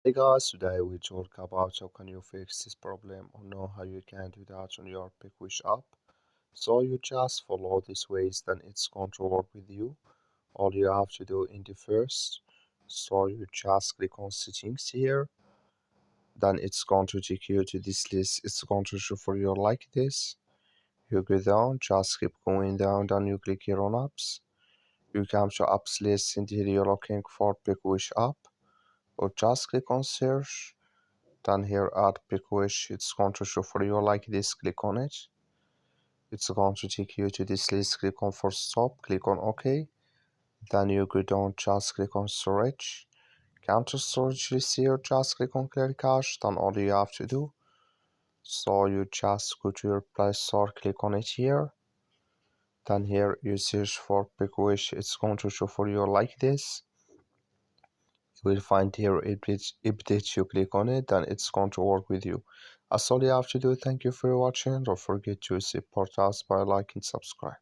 Hey guys, today we talk about how can you fix this problem or know how you can do that on your PicWish app. So you just follow these ways, then it's going to work with you. All you have to do in the first, so you just click on settings here, then it's going to take you to this list. It's going to show for you like this. You go down, just keep going down, then you click here on apps. You come to apps list and here you're looking for PicWish app, or just click on search. Then here at PicWish, it's going to show for you like this. Click on it. It's going to take you to this list. Click on for stop. Click on OK. Then you go down, just click on storage. Come to storage list here. Just click on clear cache. Then all you have to do. So you just go to your Play Store. Click on it here. Then here you search for PicWish. It's going to show for you like this. You will find here update. You click on it, then it's going to work with you. That's all you have to do. Thank you for watching. Don't forget to support us by liking and subscribe.